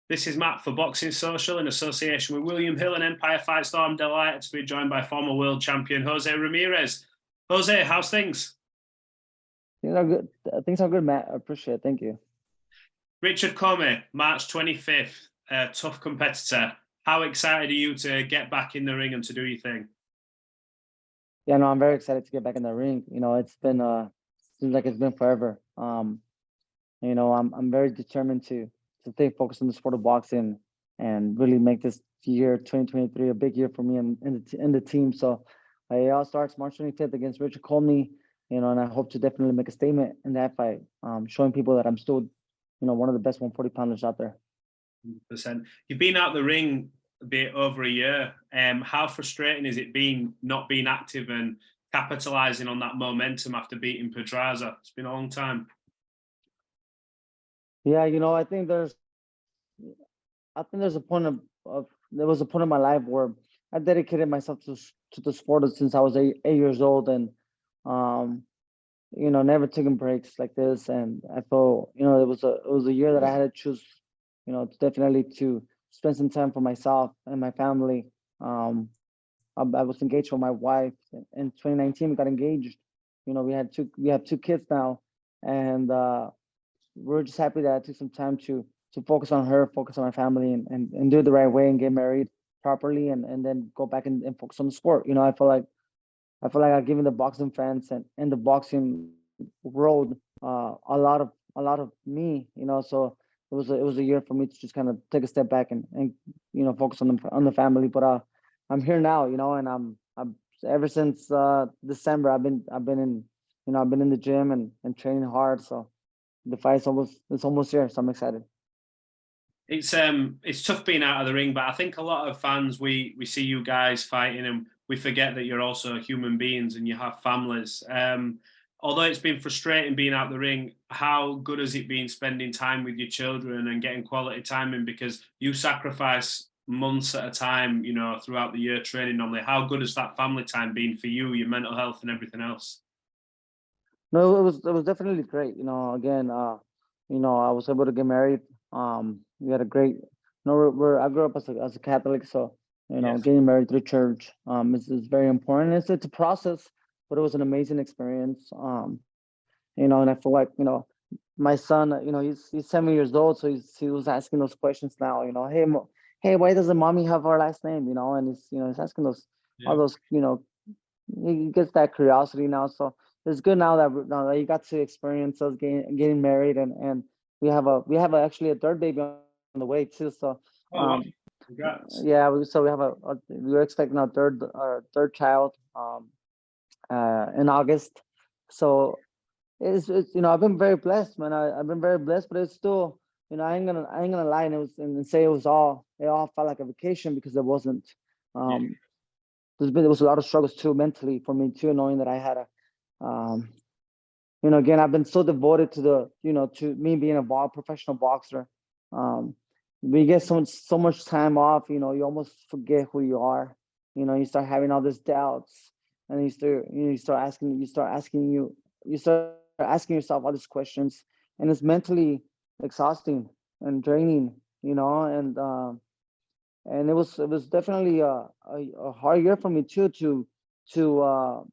This is Matt for Boxing Social in association with William Hill and Empire Fight Store. I'm delighted to be joined by former world champion Jose Ramirez. Jose, how's things? Things are good. Things are good, Matt. I appreciate it. Thank you. Richard Commey, March 25th, tough competitor. How excited are you to get back in the ring and to do your thing? Yeah, no, I'm very excited to get back in the ring. It's been seems like it's been forever. I'm very determined to stay focused on the sport of boxing and really make this year 2023 a big year for me and in the team. So it all starts March 25th against Richard Commey, and I hope to definitely make a statement in that fight, showing people that I'm still, one of the best 140 pounders out there. 100%. You've been out the ring a bit over a year. How frustrating is it not being active and capitalizing on that momentum after beating Pedraza? It's been a long time. Yeah, I think there's a point there was a point in my life where I dedicated myself to the sport since I was 8 years old, and never taking breaks like this. And I felt, it was a year that I had to choose, definitely to spend some time for myself and my family. I was engaged with my wife in 2019. We got engaged. We have two kids now, and we're just happy that I took some time to focus on her, focus on my family, and do it the right way and get married properly, and then go back and focus on the sport. I feel like I've given the boxing fans and the boxing world a lot of me. So it was a year for me to just kind of take a step back and focus on the family. But I'm here now, and I'm ever since December I've been in the gym and training hard. So the fight's almost here, so I'm excited. It's tough being out of the ring, but I think a lot of fans, we see you guys fighting and we forget that you're also human beings and you have families. Although it's been frustrating being out the ring, how good has it been spending time with your children and getting quality time in? Because you sacrifice months at a time, throughout the year training normally. How good has that family time been for you, your mental health and everything else? No, it was definitely great. Again, I was able to get married. We had a great. I grew up as a Catholic, so Yes. getting married through church is very important. It's a process, but it was an amazing experience. And I feel like my son, he's 7 years old, so he was asking those questions now. Hey, why doesn't mommy have our last name? And he's asking all Yeah. those, he gets that curiosity now. So it's good now that you got to experience us getting married, and actually a third baby on the way too. So Oh, wow. Congrats. yeah, we're expecting our third child in August. So it's I've been very blessed, man. I've been very blessed, but it's still, I ain't gonna lie and say it all felt like a vacation, because it wasn't. Yeah. There was a lot of struggles too mentally for me too, knowing that I had um, again, I've been so devoted to me being a professional boxer. Um, when you get so much time off, you almost forget who you are. You start having all these doubts, and you start asking yourself all these questions, and it's mentally exhausting and draining. And it was definitely a hard year for me too to uh,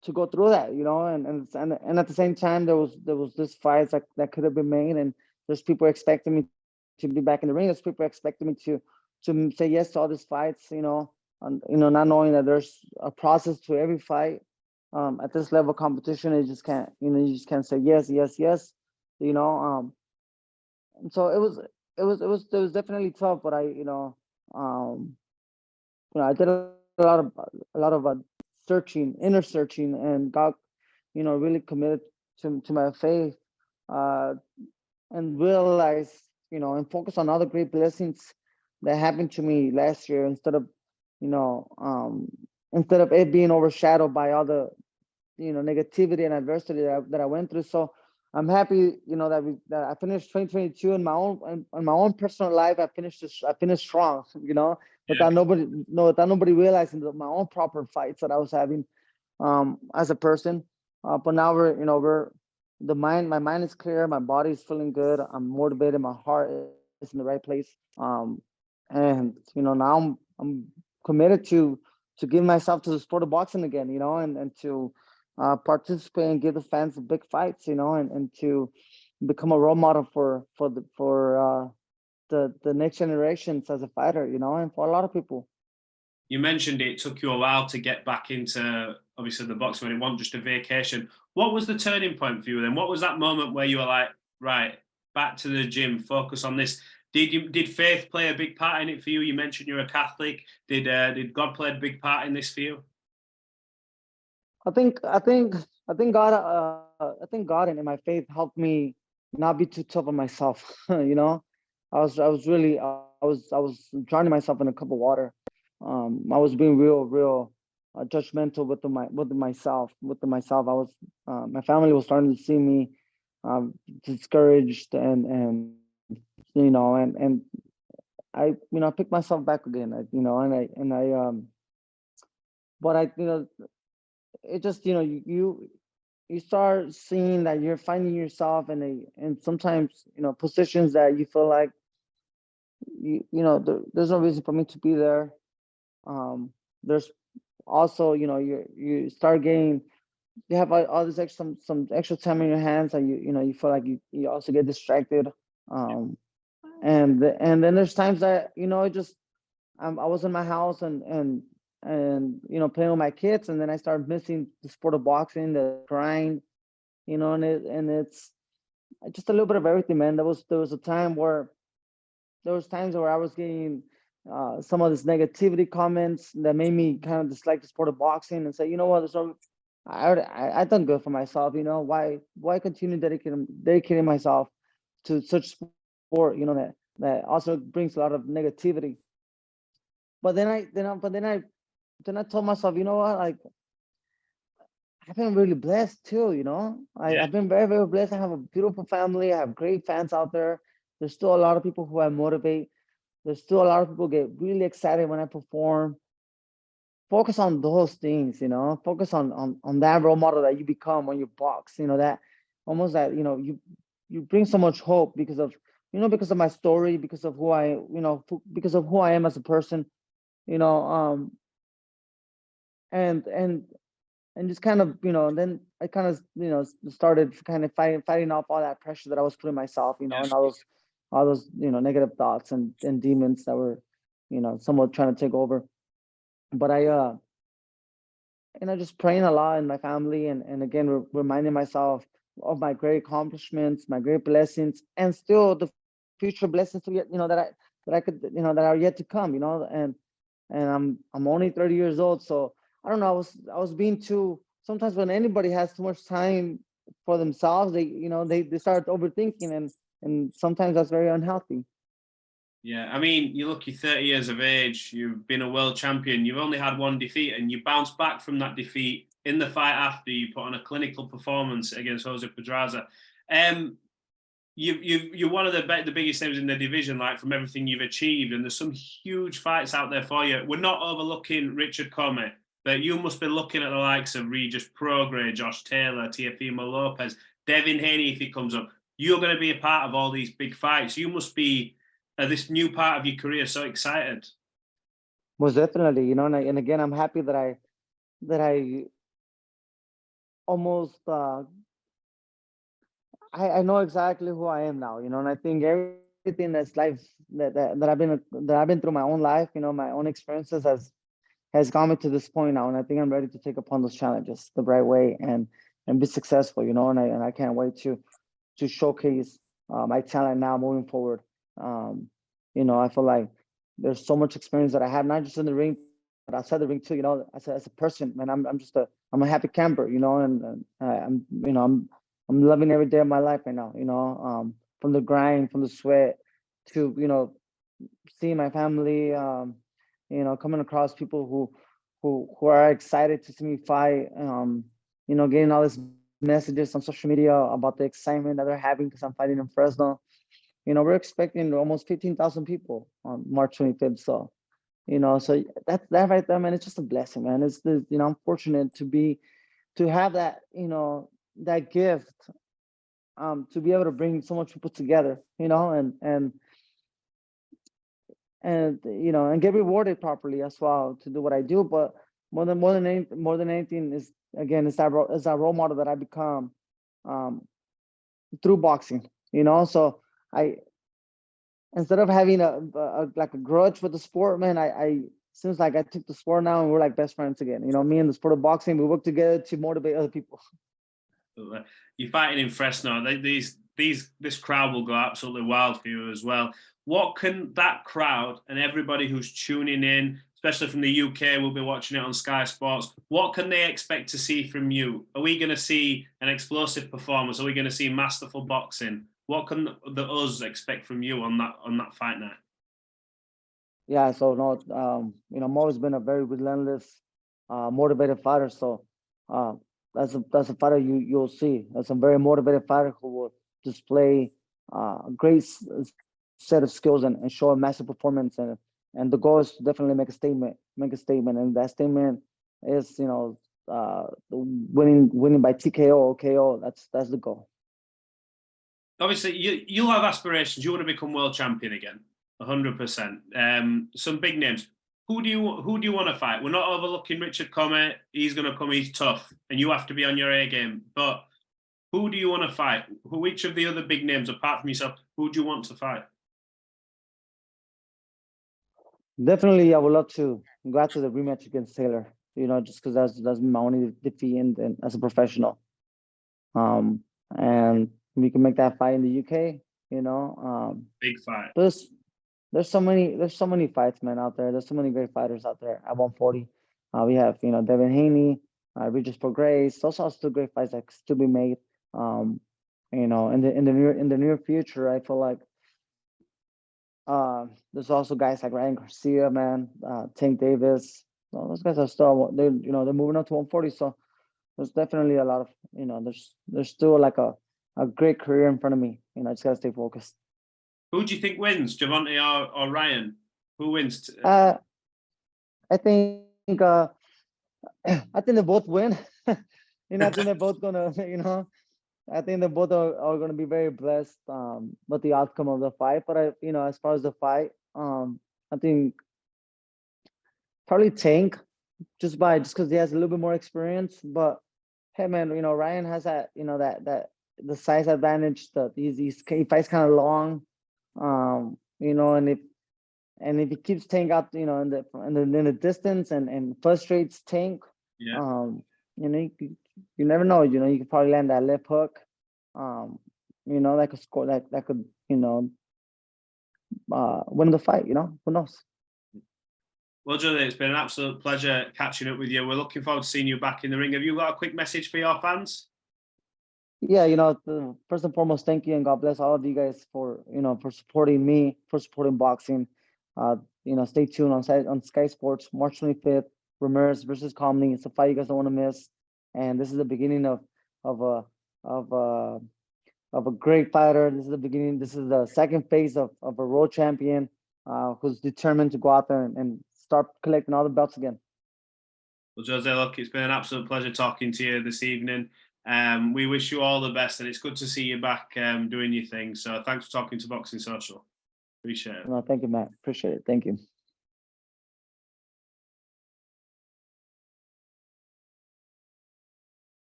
to go through that, and at the same time there was this fights that could have been made, and there's people expecting me to be back in the ring. There's people expecting me to say yes to all these fights, and not knowing that there's a process to every fight. At this level of competition, you just can't say yes, yes, yes, you know. And so it was definitely tough, but um, I did a lot of inner searching, and got, really committed to my faith, uh, and realized, and focus on other great blessings that happened to me last year, you know, um, instead of it being overshadowed by all the, negativity and adversity that I went through. So I'm happy, that I finished 2022 in my own personal life. I finished strong, Yeah. without nobody realizing my own proper fights that I was having as a person. But now my mind is clear, my body is feeling good. I'm motivated, my heart in the right place. And now I'm committed to give myself to the sport of boxing again, and to participate and give the fans the big fights, and to become a role model for the next generations as a fighter, and for a lot of people. You mentioned it took you a while to get back into obviously the boxing when it wasn't just a vacation. What was the turning point for you then? What was that moment where you were like, right, back to the gym, focus on this? Did faith play a big part in it for you? You mentioned you're a Catholic. Did God play a big part in this for you? I think God and my faith helped me not be too tough on myself. I was drowning myself in a cup of water. I was being real judgmental with myself. My family was starting to see me discouraged, and I picked myself back again. But it just you start seeing that you're finding yourself in sometimes positions that you feel like there's no reason for me to be there. There's also you start getting, you have all this extra some extra time in your hands, and you feel like you also get distracted. And then there's times that it just I was in my house and playing with my kids, and then I started missing the sport of boxing, the grind, and it's just a little bit of everything, man. There was a time where there was times where I was getting some of this negativity comments that made me kind of dislike the sport of boxing and say, there's no, I done good for myself. Why continue dedicating myself to such sport, that also brings a lot of negativity. But then I told myself, like, I've been really blessed too, Yeah. I've been very, very blessed. I have a beautiful family. I have great fans out there. There's still a lot of people who I motivate. There's still a lot of people who get really excited when I perform. Focus on those things, focus on that role model that you become when you box, that almost that, you bring so much hope because of my story, because of because of who I am as a person, you know, um, and and and just kind of then I kind of started kind of fighting off all that pressure that I was putting myself, and all those negative thoughts and demons that were somewhat trying to take over. But just praying a lot in my family, and again reminding myself of my great accomplishments, my great blessings, and still the future blessings to yet that I could that are yet to come, and I'm only 30 years old, so I don't know. I was being too. Sometimes when anybody has too much time for themselves, they start overthinking, and sometimes that's very unhealthy. Yeah, I mean, you look, you're 30 years of age, you've been a world champion, you've only had one defeat, and you bounced back from that defeat in the fight after. You put on a clinical performance against Jose Pedraza. You're one of the biggest names in the division, like from everything you've achieved, and there's some huge fights out there for you. We're not overlooking Richard Commey, but you must be looking at the likes of Regis, Prograis, Josh Taylor, Teofimo Lopez, Devin Haney if he comes up. You're going to be a part of all these big fights. You must be this new part of your career so excited. Most definitely, and again, I'm happy that I almost I know exactly who I am now, and I think everything that's life that I've been through my own life, my own experiences has got me to this point now, and I think I'm ready to take upon those challenges the right way and be successful, and I can't wait to showcase my talent now moving forward. I feel like there's so much experience that I have, not just in the ring, but outside the ring too. As a person, man, I'm a happy camper, and I'm loving every day of my life right now. From the grind, from the sweat, to seeing my family. Coming across people who are excited to see me fight. Getting all these messages on social media about the excitement that they're having because I'm fighting in Fresno. We're expecting almost 15,000 people on March 25th. So that right there, man. It's just a blessing, man. I'm fortunate to have that, that gift, to be able to bring so much people together, and and and get rewarded properly as well to do what I do. But more than anything is, again, is that role model that I become um, through boxing. So I, instead of having like a grudge with the sport, man, I seems like I took the sport now and we're like best friends again. Me and the sport of boxing, we work together to motivate other people. You're fighting in Fresno. This crowd will go absolutely wild for you as well. What can that crowd and everybody who's tuning in, especially from the UK, will be watching it on Sky Sports, what can they expect to see from you? Are we going to see an explosive performance? Are we going to see masterful boxing? What can the us expect from you on that fight night? Yeah, so no, I've always been a very relentless, motivated fighter. So uh, that's a fighter you'll see. That's a very motivated fighter who will display a great set of skills and show a massive performance. And the goal is to definitely make a statement, and that statement is winning by TKO or KO. That's the goal. Obviously, you'll have aspirations. You want to become world champion again, 100%. Some big names. Who do you want to fight? We're not overlooking Richard Commey. He's going to come. He's tough, and you have to be on your A game. But who do you want to fight? Which of the other big names, apart from yourself, who do you want to fight? Definitely, I would love to go after the rematch against Taylor. Just because that's my only defeat and as a professional. And we can make that fight in the UK. Big fight. There's so many fights, man, out there. There's so many great fighters out there at 140. We have Devin Haney, Regis Prograis. Those are still great fights that can still be made. In the near future, I feel like there's also guys like Ryan Garcia, man, Tank Davis. Those guys are still they're moving up to 140. So there's definitely a lot of there's still like a great career in front of me. I just gotta stay focused. Who do you think wins, Gervonta or Ryan? Who wins? I think I think they both win. I think they're both gonna I think they both are gonna be very blessed with the outcome of the fight. But as far as the fight, I think probably Tank just because he has a little bit more experience. But hey, man, Ryan has that that the size advantage. That he fights kind of long, and if he keeps Tank out, in the distance and frustrates Tank, Yeah. You never know. You could probably land that left hook. That could score. That could win the fight. Who knows? Well, Jose, it's been an absolute pleasure catching up with you. We're looking forward to seeing you back in the ring. Have you got a quick message for your fans? Yeah, first and foremost, thank you and God bless all of you guys for for supporting me, for supporting boxing. Stay tuned on Sky Sports, March 25th, Ramirez versus Commey. It's a fight you guys don't want to miss, and this is the beginning of a of a of a great fighter. This is the beginning. This is the second phase of a world champion who's determined to go out there and start collecting all the belts again. Well, Jose, look, it's been an absolute pleasure talking to you this evening. We wish you all the best, and it's good to see you back doing your thing. So thanks for talking to Boxing Social. Appreciate it. No, thank you, Matt. Appreciate it. Thank you.